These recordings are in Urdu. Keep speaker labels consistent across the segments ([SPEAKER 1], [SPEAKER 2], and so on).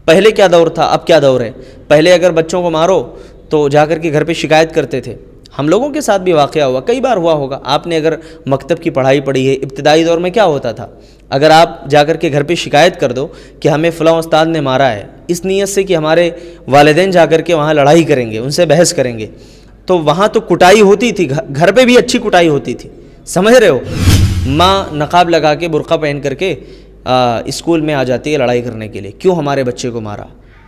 [SPEAKER 1] پہلے کیا دور تھا، اب کیا دور ہے؟ پہلے اگر بچوں کو مارو تو جا کر کے گھر پہ شکایت کرتے تھے. ہم لوگوں کے ساتھ بھی واقعہ ہوا، کئی بار ہوا ہوگا. آپ نے اگر مکتب کی پڑھائی پڑھی ہے، ابتدائی دور میں کیا ہوتا تھا؟ اگر آپ جا کر کے گھر پہ شکایت کر دو کہ ہمیں فلاں استاد نے مارا ہے، اس نیت سے کہ ہمارے والدین جا کر کے وہاں لڑائی کریں گے، ان سے بحث کریں گے، تو وہاں تو کٹائی ہوتی تھی، گھر پہ بھی اچھی کٹائی ہوتی تھی. سمجھ رہے ہو؟ ماں نقاب لگا کے برقع پہن کر کے اسکول میں آ جاتی ہے لڑائی کرنے کے لیے، کیوں ہمارے بچے کو مارا؟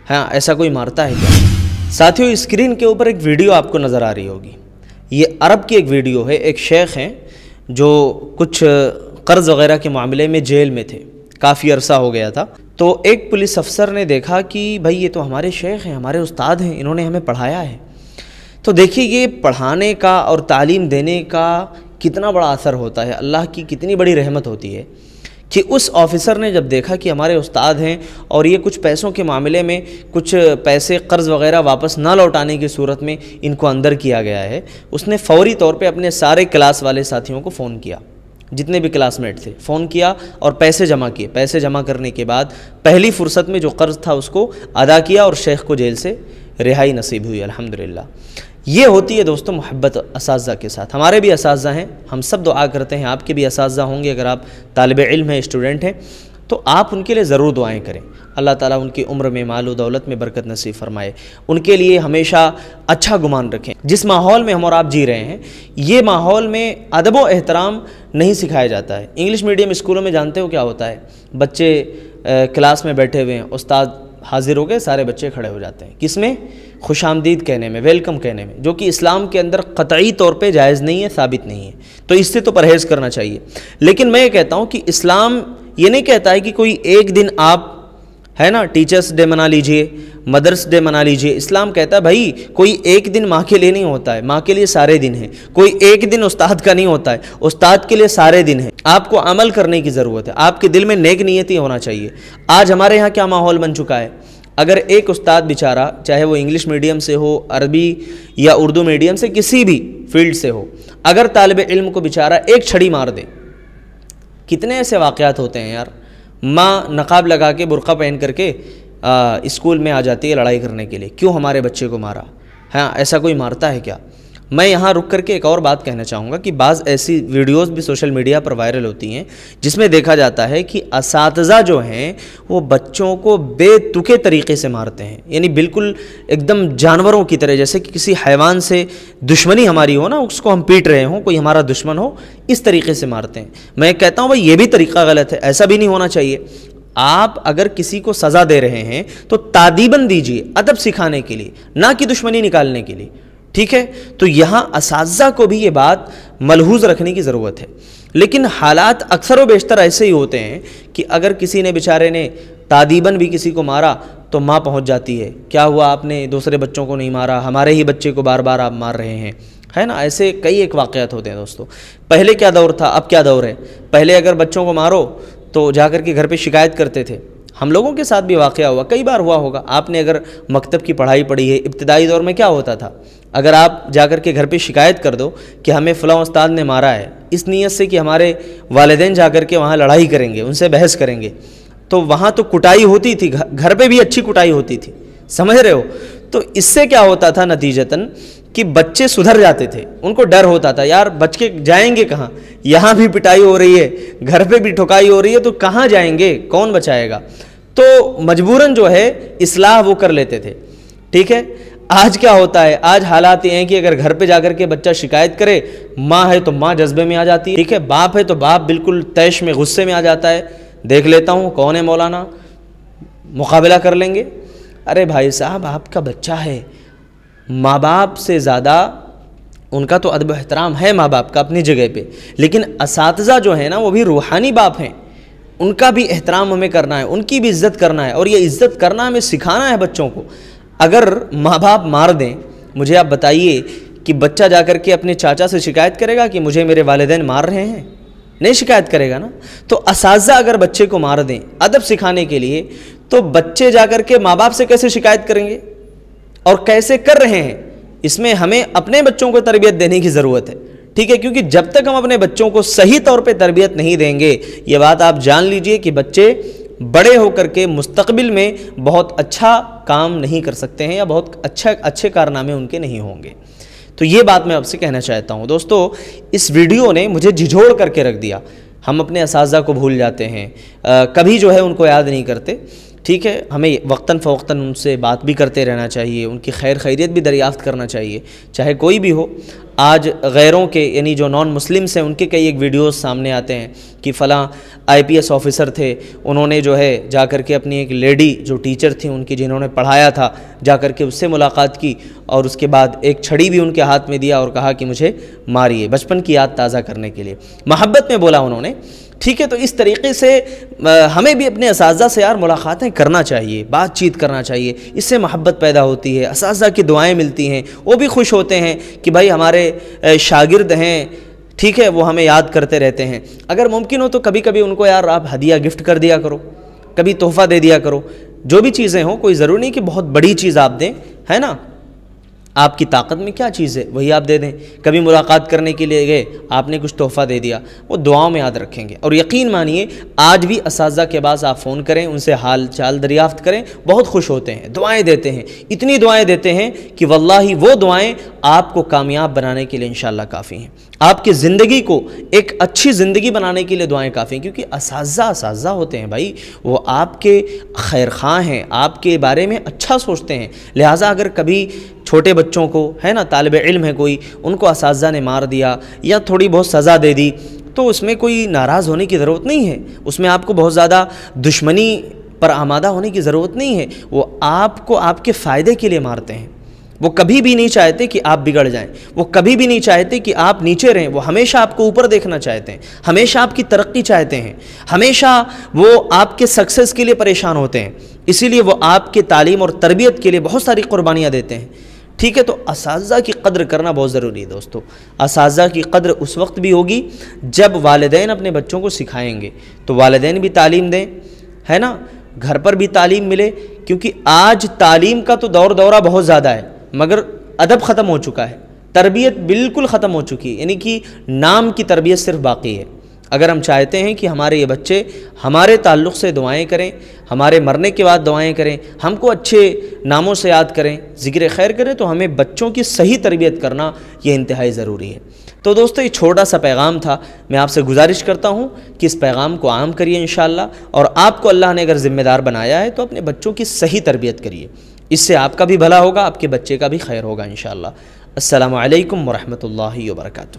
[SPEAKER 1] ہاں، ایسا کوئی مارتا ہے کیا؟ ساتھیوں، اسکرین کے اوپر ایک ویڈیو آپ کو نظر آ رہی ہوگی. یہ عرب کی ایک ویڈیو ہے. ایک شیخ ہیں جو کچھ قرض وغیرہ کے معاملے میں جیل میں تھے، کافی عرصہ ہو گیا تھا. تو ایک پولیس افسر نے دیکھا کہ بھائی یہ تو ہمارے شیخ ہیں، ہمارے استاد ہیں، انہوں نے ہمیں پڑھایا ہے. تو دیکھیے یہ پڑھانے کا اور تعلیم دینے کا کتنا بڑا اثر ہوتا ہے، اللہ کی کتنی بڑی رحمت ہوتی ہے کہ اس آفیسر نے جب دیکھا کہ ہمارے استاد ہیں اور یہ کچھ پیسوں کے معاملے میں کچھ پیسے قرض وغیرہ واپس نہ لوٹانے کی صورت میں ان کو اندر کیا گیا ہے، اس نے فوری طور پہ اپنے سارے کلاس والے ساتھیوں کو فون کیا، جتنے بھی کلاس میٹ تھے فون کیا اور پیسے جمع کیے. پیسے جمع کرنے کے بعد پہلی فرصت میں جو قرض تھا اس کو ادا کیا اور شیخ کو جیل سے رہائی نصیب ہوئی الحمدللہ. یہ ہوتی ہے دوستو محبت اساتذہ کے ساتھ. ہمارے بھی اساتذہ ہیں، ہم سب دعا کرتے ہیں، آپ کے بھی اساتذہ ہوں گے. اگر آپ طالب علم ہیں، اسٹوڈنٹ ہیں، تو آپ ان کے لیے ضرور دعائیں کریں. اللہ تعالیٰ ان کی عمر میں، مال و دولت میں برکت نصیب فرمائے. ان کے لیے ہمیشہ اچھا گمان رکھیں. جس ماحول میں ہم اور آپ جی رہے ہیں، یہ ماحول میں ادب و احترام نہیں سکھایا جاتا ہے. انگلش میڈیم اسکولوں میں جانتے ہو کیا ہوتا ہے؟ بچے کلاس میں بیٹھے ہوئے ہیں، استاد حاضر ہو گئے، سارے بچے کھڑے ہو جاتے ہیں. کس میں؟ خوش آمدید کہنے میں، ویلکم کہنے میں، جو کہ اسلام کے اندر قطعی طور پہ جائز نہیں ہے، ثابت نہیں ہے. تو اس سے تو پرہیز کرنا چاہیے. لیکن میں یہ کہتا ہوں کہ اسلام یہ نہیں کہتا ہے کہ کوئی ایک دن آپ ہے نا ٹیچرس ڈے منا لیجئے، مدرس ڈے منا لیجئے. اسلام کہتا ہے بھائی کوئی ایک دن ماں کے لیے نہیں ہوتا ہے، ماں کے لیے سارے دن ہیں. کوئی ایک دن استاد کا نہیں ہوتا ہے، استاد کے لیے سارے دن ہیں. آپ کو عمل کرنے کی ضرورت ہے، آپ کے دل میں نیک نیتی ہونا چاہیے. آج ہمارے یہاں کیا ماحول بن چکا ہے؟ اگر ایک استاد بیچارہ، چاہے وہ انگلش میڈیم سے ہو، عربی یا اردو میڈیم سے، کسی بھی فیلڈ سے ہو، اگر طالب علم کو بیچارہ ایک چھڑی مار دے، کتنے ایسے واقعات ہوتے ہیں یار. ماں نقاب لگا کے برقع پہن کر کے اسکول میں آ جاتی ہے لڑائی کرنے کے لیے، کیوں ہمارے بچے کو مارا؟ ہاں، ایسا کوئی مارتا ہے کیا؟ میں یہاں رک کر کے ایک اور بات کہنا چاہوں گا کہ بعض ایسی ویڈیوز بھی سوشل میڈیا پر وائرل ہوتی ہیں جس میں دیکھا جاتا ہے کہ اساتذہ جو ہیں وہ بچوں کو بے تکے طریقے سے مارتے ہیں. یعنی بالکل ایک دم جانوروں کی طرح، جیسے کہ کسی حیوان سے دشمنی ہماری ہو نا، اس کو ہم پیٹ رہے ہوں، کوئی ہمارا دشمن ہو، اس طریقے سے مارتے ہیں. میں کہتا ہوں بھائی یہ بھی طریقہ غلط ہے، ایسا بھی نہیں ہونا چاہیے. آپ اگر کسی کو سزا دے رہے ہیں تو تادیباً دیجیے، ادب سکھانے کے لیے، نہ کہ دشمنی نکالنے کے لیے. ٹھیک ہے؟ تو یہاں اساتذہ کو بھی یہ بات ملحوظ رکھنے کی ضرورت ہے. لیکن حالات اکثر و بیشتر ایسے ہی ہوتے ہیں کہ اگر کسی نے بیچارے نے تادیباً بھی کسی کو مارا تو ماں پہنچ جاتی ہے، کیا ہوا آپ نے دوسرے بچوں کو نہیں مارا، ہمارے ہی بچے کو بار بار آپ مار رہے ہیں، ہے نا. ایسے کئی ایک واقعات ہوتے ہیں دوستو. پہلے کیا دور تھا، اب کیا دور ہے؟ پہلے اگر بچوں کو مارو تو جا کر کے گھر پہ شکایت کرتے تھے. ہم لوگوں کے ساتھ بھی واقعہ ہوا، کئی بار ہوا ہوگا. آپ نے اگر مکتب کی پڑھائی پڑھی ہے، ابتدائی دور میں کیا ہوتا تھا؟ اگر آپ جا کر کے گھر پہ شکایت کر دو کہ ہمیں فلاں استاد نے مارا ہے، اس نیت سے کہ ہمارے والدین جا کر کے وہاں لڑائی کریں گے، ان سے بحث کریں گے، تو وہاں تو کٹائی ہوتی تھی، گھر پہ بھی اچھی کٹائی ہوتی تھی. سمجھ رہے ہو؟ تو اس سے کیا ہوتا تھا نتیجتاً کہ بچے سدھر جاتے تھے. ان کو ڈر ہوتا تھا یار بچ کے جائیں گے کہاں، یہاں بھی پٹائی ہو رہی ہے، گھر پہ بھی ٹھکائی ہو رہی ہے، تو کہاں جائیں گے، کون بچائے گا؟ تو مجبوراً جو ہے اصلاح وہ کر لیتے تھے. ٹھیک ہے؟ آج کیا ہوتا ہے؟ آج حالات یہ ہیں کہ اگر گھر پہ جا کر کے بچہ شکایت کرے، ماں ہے تو ماں جذبے میں آ جاتی ہے، ٹھیک ہے، باپ ہے تو باپ بالکل طیش میں، غصے میں آ جاتا ہے، دیکھ لیتا ہوں کون ہے مولانا، مقابلہ کر لیں گے. ارے بھائی صاحب، آپ کا بچہ ہے، ماں باپ سے زیادہ ان کا تو ادب و احترام ہے ماں باپ کا اپنی جگہ پہ، لیکن اساتذہ جو ہیں نا وہ بھی روحانی باپ ہیں، ان کا بھی احترام ہمیں کرنا ہے، ان کی بھی عزت کرنا ہے، اور یہ عزت کرنا ہمیں سکھانا ہے بچوں کو. اگر ماں باپ مار دیں، مجھے آپ بتائیے کہ بچہ جا کر کے اپنے چاچا سے شکایت کرے گا کہ مجھے میرے والدین مار رہے ہیں؟ نہیں شکایت کرے گا نا. تو اساتذہ اگر بچے کو مار دیں ادب سکھانے کے لیے، تو بچے جا کر کے ماں باپ سے کیسے شکایت کریں گے اور کیسے کر رہے ہیں؟ اس میں ہمیں اپنے بچوں کو تربیت دینے کی ضرورت ہے. ٹھیک ہے؟ کیونکہ جب تک ہم اپنے بچوں کو صحیح طور پہ تربیت نہیں دیں گے، یہ بات آپ جان لیجئے کہ بچے بڑے ہو کر کے مستقبل میں بہت اچھا کام نہیں کر سکتے ہیں یا بہت اچھے کارنامے ان کے نہیں ہوں گے۔ تو یہ بات میں آپ سے کہنا چاہتا ہوں دوستو، اس ویڈیو نے مجھے جھنجھوڑ کر کے رکھ دیا۔ ہم اپنے اساتذہ کو بھول جاتے ہیں، کبھی جو ہے ان کو یاد نہیں کرتے، ٹھیک ہے، ہمیں وقتاً فوقتاً ان سے بات بھی کرتے رہنا چاہیے، ان کی خیر خیریت بھی دریافت کرنا چاہیے، چاہے کوئی بھی ہو۔ آج غیروں کے یعنی جو نان مسلمس ہیں ان کے کئی ایک ویڈیوز سامنے آتے ہیں کہ فلاں IPS آفیسر تھے، انہوں نے جو ہے جا کر کے اپنی ایک لیڈی جو ٹیچر تھی ان کی جنہوں نے پڑھایا تھا، جا کر کے اس سے ملاقات کی اور اس کے بعد ایک چھڑی بھی ان کے ہاتھ میں دیا اور کہا کہ مجھے ماریے، بچپن کی یاد تازہ کرنے کے لیے، محبت میں بولا انہوں نے، ٹھیک ہے۔ تو اس طریقے سے ہمیں بھی اپنے اساتذہ سے یار ملاقاتیں کرنا چاہیے، بات چیت کرنا چاہیے، اس سے محبت پیدا ہوتی ہے، اساتذہ کی دعائیں ملتی ہیں، وہ بھی خوش ہوتے ہیں کہ بھائی ہمارے شاگرد ہیں، ٹھیک ہے، وہ ہمیں یاد کرتے رہتے ہیں۔ اگر ممکن ہو تو کبھی کبھی ان کو یار آپ ہدیہ گفٹ کر دیا کرو، کبھی تحفہ دے دیا کرو، جو بھی چیزیں ہوں، کوئی ضروری نہیں کہ بہت بڑی چیز آپ دیں، ہے نا، آپ کی طاقت میں کیا چیز ہے وہی آپ دے دیں۔ کبھی ملاقات کرنے کے لیے گئے، آپ نے کچھ تحفہ دے دیا، وہ دعاؤں میں یاد رکھیں گے۔ اور یقین مانیے آج بھی اساتذہ کے بعد آپ فون کریں، ان سے حال چال دریافت کریں، بہت خوش ہوتے ہیں، دعائیں دیتے ہیں، اتنی دعائیں دیتے ہیں کہ واللہ وہ دعائیں آپ کو کامیاب بنانے کے لیے انشاءاللہ کافی ہیں، آپ کی زندگی کو ایک اچھی زندگی بنانے کے لیے دعائیں کافی ہیں، کیونکہ اساتذہ ہوتے ہیں بھائی، وہ آپ کے خیر خواہ ہیں، آپ کے بارے میں اچھا سوچتے ہیں۔ لہٰذا اگر کبھی چھوٹے بچوں کو، ہے نا، طالب علم ہے کوئی، ان کو اساتذہ نے مار دیا یا تھوڑی بہت سزا دے دی تو اس میں کوئی ناراض ہونے کی ضرورت نہیں ہے، اس میں آپ کو بہت زیادہ دشمنی پر آمادہ ہونے کی ضرورت نہیں ہے، وہ آپ کو آپ کے فائدے کے لیے مارتے ہیں۔ وہ کبھی بھی نہیں چاہتے کہ آپ بگڑ جائیں، وہ کبھی بھی نہیں چاہتے کہ آپ نیچے رہیں، وہ ہمیشہ آپ کو اوپر دیکھنا چاہتے ہیں، ہمیشہ آپ کی ترقی چاہتے ہیں، ہمیشہ وہ آپ کے سکسیس کے لیے پریشان ہوتے ہیں، اسی لیے وہ آپ کے تعلیم اور تربیت کے لیے بہت ساری قربانیاں دیتے ہیں، ٹھیک ہے۔ تو اساتذہ کی قدر کرنا بہت ضروری ہے دوستو۔ اساتذہ کی قدر اس وقت بھی ہوگی جب والدین اپنے بچوں کو سکھائیں گے، تو والدین بھی تعلیم دیں، ہے نا، گھر پر بھی تعلیم ملے، کیونکہ آج تعلیم کا تو دورہ بہت زیادہ ہے مگر ادب ختم ہو چکا ہے، تربیت بالکل ختم ہو چکی ہے، یعنی کہ نام کی تربیت صرف باقی ہے۔ اگر ہم چاہتے ہیں کہ ہمارے یہ بچے ہمارے تعلق سے دعائیں کریں، ہمارے مرنے کے بعد دعائیں کریں، ہم کو اچھے ناموں سے یاد کریں، ذکر خیر کریں، تو ہمیں بچوں کی صحیح تربیت کرنا یہ انتہائی ضروری ہے۔ تو دوستو یہ چھوٹا سا پیغام تھا، میں آپ سے گزارش کرتا ہوں کہ اس پیغام کو عام کریے انشاءاللہ، اور آپ کو اللہ نے اگر ذمہ دار بنایا ہے تو اپنے بچوں کی صحیح تربیت کریے، اس سے آپ کا بھی بھلا ہوگا، آپ کے بچے کا بھی خیر ہوگا انشاءاللہ۔ السلام علیکم ورحمۃ اللہ وبرکاتہ۔